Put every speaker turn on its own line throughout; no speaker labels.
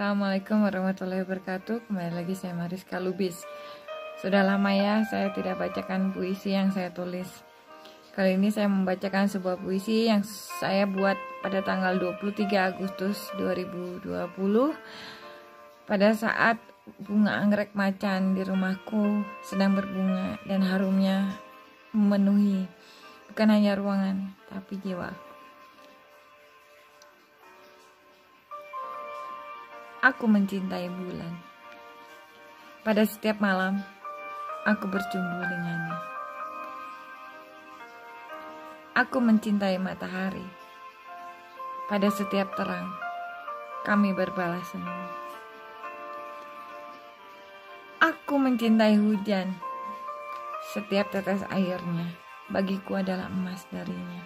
Assalamualaikum warahmatullahi wabarakatuh. Kembali lagi saya Mariska Lubis. Sudah lama ya saya tidak bacakan puisi yang saya tulis. Kali ini saya membacakan sebuah puisi yang saya buat pada tanggal 23 Agustus 2020 pada saat bunga anggrek macan di rumahku sedang berbunga dan harumnya memenuhi bukan hanya ruangan tapi jiwa. Aku mencintai bulan. Pada setiap malam, aku berjumpa dengannya. Aku mencintai matahari. Pada setiap terang, kami berbalas senyum. Aku mencintai hujan. Setiap tetes airnya, bagiku adalah emas darinya.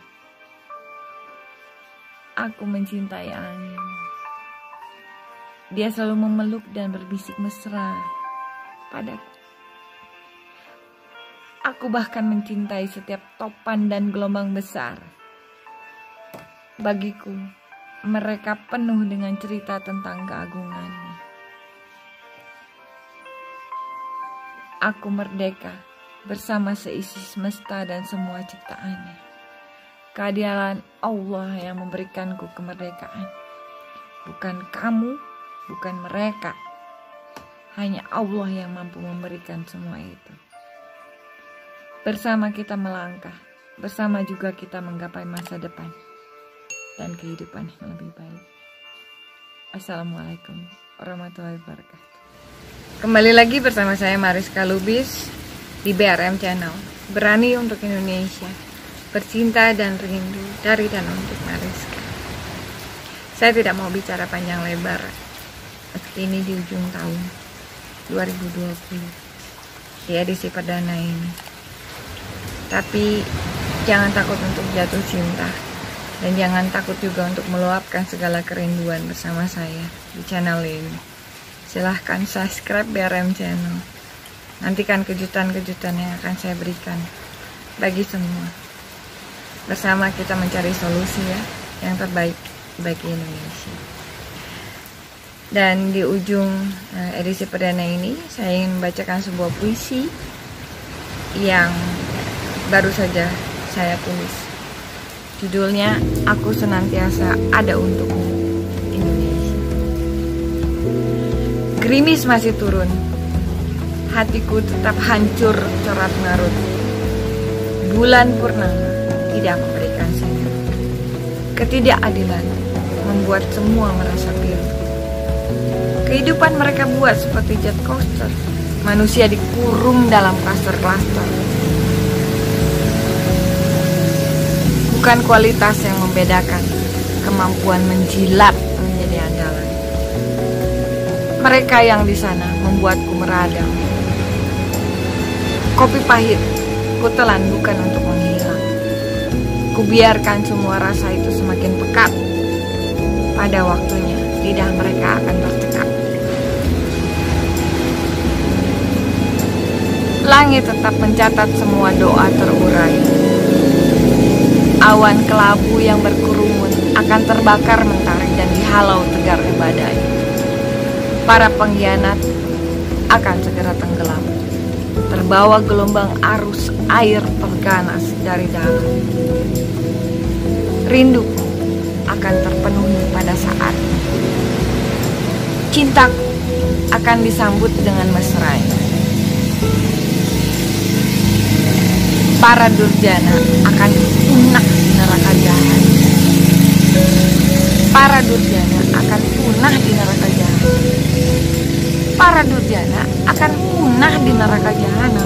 Aku mencintai angin. Dia selalu memeluk dan berbisik mesra padaku. Aku bahkan mencintai setiap topan dan gelombang besar. Bagiku, mereka penuh dengan cerita tentang keagungannya. Aku merdeka bersama seisi semesta dan semua ciptaannya. Keadilan Allah yang memberikanku kemerdekaan. Bukan kamu, bukan mereka. Hanya Allah yang mampu memberikan semua itu. Bersama kita melangkah, bersama juga kita menggapai masa depan dan kehidupan yang lebih baik. Assalamualaikum warahmatullahi wabarakatuh. Kembali lagi bersama saya Mariska Lubis di BRM Channel. Berani untuk Indonesia, bercinta dan rindu dari dan untuk Mariska. Saya tidak mau bicara panjang lebar meski ini di ujung tahun 2020 di edisi perdana ini. Tapi jangan takut untuk jatuh cinta dan jangan takut juga untuk meluapkan segala kerinduan bersama saya di channel ini. Silahkan subscribe BRM Channel. Nantikan kejutan-kejutan yang akan saya berikan bagi semua. Bersama kita mencari solusi ya yang terbaik bagi Indonesia. Dan di ujung edisi perdana ini saya ingin membacakan sebuah puisi yang baru saja saya tulis. Judulnya Aku Senantiasa Ada Untukmu, Indonesia. Gerimis masih turun, hatiku tetap hancur corat marut. Bulan purnama tidak memberikan senyum. Ketidakadilan membuat semua merasa pilu. Kehidupan mereka buat seperti jet coaster. Manusia dikurung dalam klaster-klaster. Bukan kualitas yang membedakan, kemampuan menjilat menjadi andalan. Mereka yang di sana membuatku meradang. Kopi pahit, kutelan bukan untuk menghilang. Kubiarkan semua rasa itu semakin pekat. Pada waktunya, lidah mereka akan tercekat. Langit tetap mencatat semua doa terurai. Awan kelabu yang berkerumun akan terbakar mentari dan dihalau tegar badai. Para pengkhianat akan segera tenggelam, terbawa gelombang arus air terganas dari dalam. Rinduku akan terpenuhi pada saat cintaku akan disambut dengan mesra. Para durjana akan punah di neraka jahanam. Para durjana akan punah di neraka jahanam. Para durjana akan punah di neraka jahanam.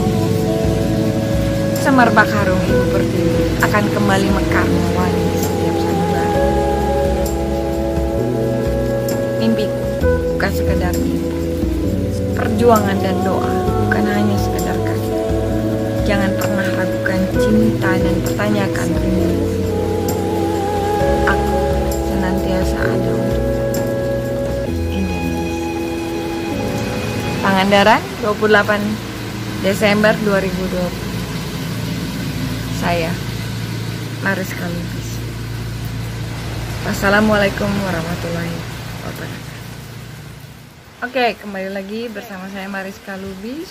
Semerbak harum ibu pertiwi akan kembali mekar mewangi setiap sanubari. Mimpiku bukan sekedar mimpi. Perjuangan dan doa bukan hanya sekedar kata. Jangan pernah ragukan cinta dan pertanyakan rindu. Aku senantiasa ada untuk Indonesia. Pangandaran, 28 Desember 2020. Saya Mariska Lubis. Wassalamualaikum warahmatullahi wabarakatuh. Oke, kembali lagi bersama saya Mariska Lubis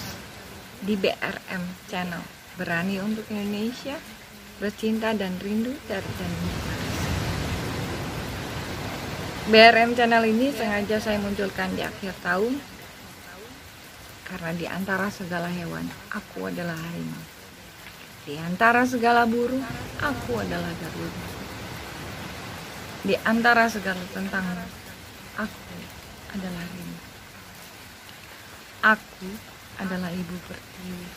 di BRM Channel. Berani untuk Indonesia, bercinta dan rindu dari dan BRM Channel ini sengaja saya munculkan di akhir tahun karena di antara segala hewan, aku adalah harimau. Di antara segala burung, aku adalah garuda. Di antara segala tantangan, aku adalah rimba. Aku adalah ibu pertiwi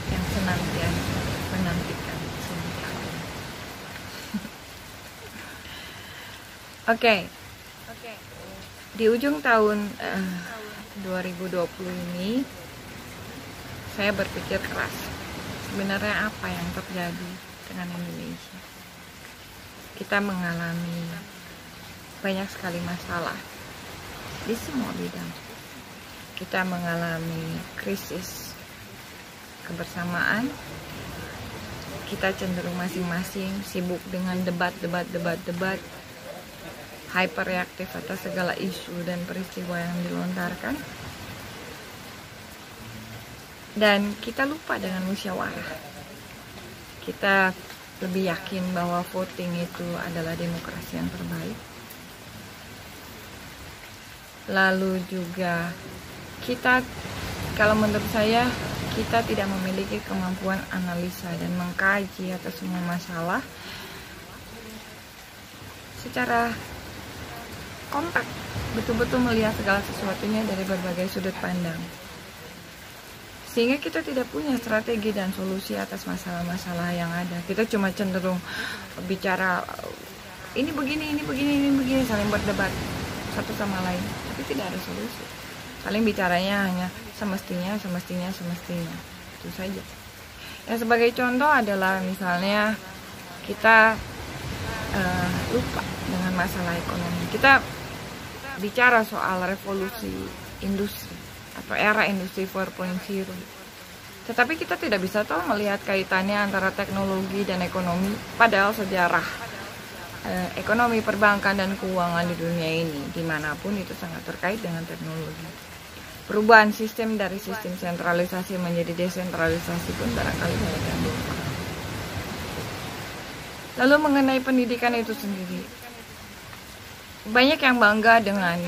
yang senantiasa menantikan cinta. Oke. Di ujung tahun 2020 ini, saya berpikir keras. Sebenarnya apa yang terjadi dengan Indonesia? Kita mengalami banyak sekali masalah di semua bidang. Kita mengalami krisis kebersamaan. Kita cenderung masing-masing sibuk dengan debat, hyperreaktif atas segala isu dan peristiwa yang dilontarkan. Dan kita lupa dengan musyawarah. Kita lebih yakin bahwa voting itu adalah demokrasi yang terbaik. Lalu juga kita, kalau menurut saya, kita tidak memiliki kemampuan analisa dan mengkaji atas semua masalah secara kompak, betul-betul melihat segala sesuatunya dari berbagai sudut pandang. Sehingga kita tidak punya strategi dan solusi atas masalah-masalah yang ada. Kita cuma cenderung bicara ini begini, saling berdebat satu sama lain, tapi tidak ada solusi. Paling bicaranya hanya semestinya. Itu saja. Ya, sebagai contoh adalah misalnya kita lupa dengan masalah ekonomi. Kita bicara soal revolusi industri atau era industri 4.0, tetapi kita tidak bisa melihat kaitannya antara teknologi dan ekonomi, padahal sejarah ekonomi, perbankan, dan keuangan di dunia ini dimanapun itu sangat terkait dengan teknologi. Perubahan sistem dari sistem sentralisasi menjadi desentralisasi pun barangkali banyak yang lupa. Lalu mengenai pendidikan itu sendiri, banyak yang bangga dengan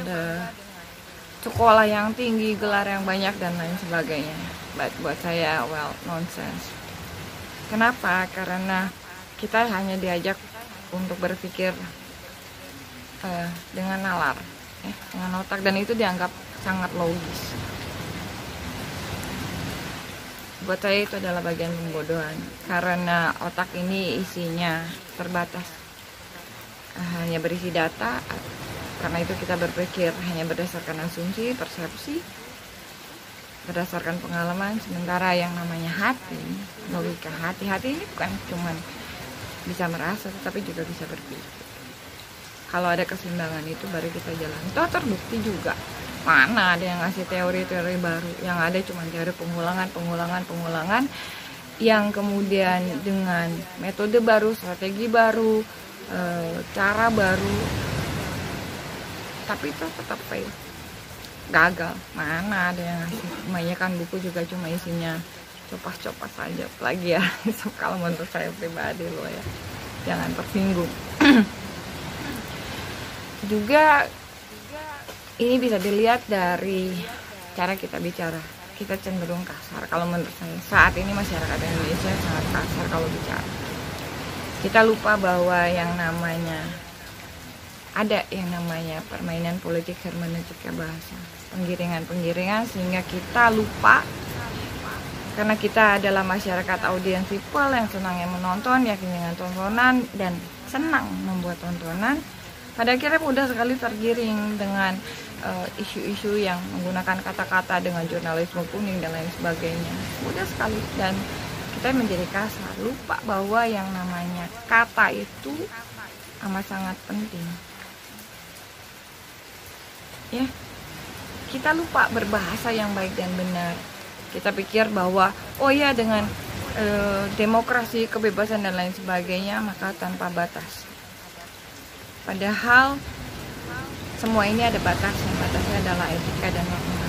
sekolah yang tinggi, gelar yang banyak, dan lain sebagainya. Buat saya, nonsense. Kenapa? Karena kita hanya diajak untuk berpikir dengan nalar, dengan otak, dan itu dianggap sangat logis. Buat saya itu adalah bagian pembodohan, karena otak ini isinya terbatas, hanya berisi data. Karena itu kita berpikir hanya berdasarkan asumsi, persepsi, berdasarkan pengalaman. Sementara yang namanya hati, logika hati ini bukan cuma bisa merasa, tetapi juga bisa berpikir. Kalau ada keseimbangan itu baru kita jalan. Itu terbukti juga. Mana ada yang ngasih teori-teori baru? Yang ada cuma teori pengulangan, yang kemudian dengan metode baru, strategi baru, cara baru, tapi itu tetap fail, gagal. Mana ada yang ngasih? Kebanyakan buku juga cuma isinya copas-copas saja, plagiat. Kalau menurut saya pribadi loh ya, jangan tersinggung. Juga ini bisa dilihat dari cara kita bicara. Kita cenderung kasar. Kalau menurut saya saat ini masyarakat Indonesia sangat kasar kalau bicara. Kita lupa bahwa yang namanya permainan politik hermeneutika bahasa, penggiringan, sehingga kita lupa, karena kita adalah masyarakat audiens people yang senangnya menonton, yakin dengan tontonan, dan senang membuat tontonan. Pada akhirnya mudah sekali tergiring dengan isu-isu yang menggunakan kata-kata dengan jurnalisme kuning dan lain sebagainya. Mudah sekali, dan kita menjadi kasar, lupa bahwa yang namanya kata itu amat sangat penting. Ya, kita lupa berbahasa yang baik dan benar. Kita pikir bahwa dengan demokrasi, kebebasan, dan lain sebagainya maka tanpa batas. Padahal semua ini ada batasnya. Batasnya adalah etika dan norma.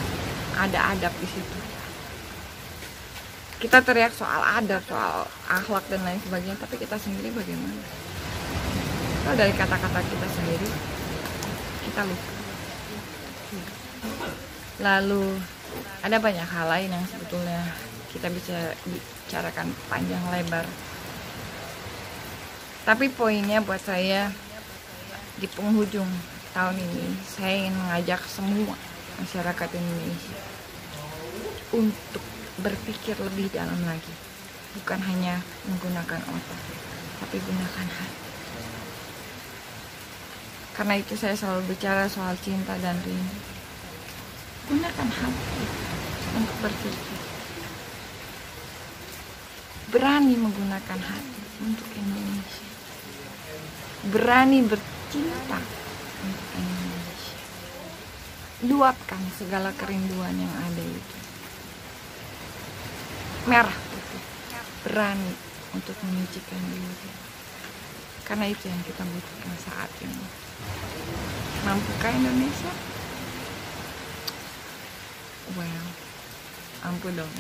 Ada adab di situ. Kita teriak soal adab, soal akhlak dan lain sebagainya, tapi kita sendiri bagaimana? Kalau dari kata-kata kita sendiri, kita lupa. Lalu ada banyak hal lain yang sebetulnya kita bisa bicarakan panjang lebar. Tapi poinnya buat saya, di penghujung tahun ini, saya ingin mengajak semua masyarakat Indonesia untuk berpikir lebih dalam lagi. Bukan hanya menggunakan otak, tapi gunakan hati. Karena itu saya selalu bicara soal cinta dan rindu. Gunakan hati untuk berpikir. Berani menggunakan hati untuk Indonesia. Berani bercinta untuk Indonesia. Luapkan segala kerinduan yang ada itu. Merah putih. Berani untuk menyucikan diri. Karena itu yang kita butuhkan saat ini. Mampukah Indonesia? Well, ampun dong.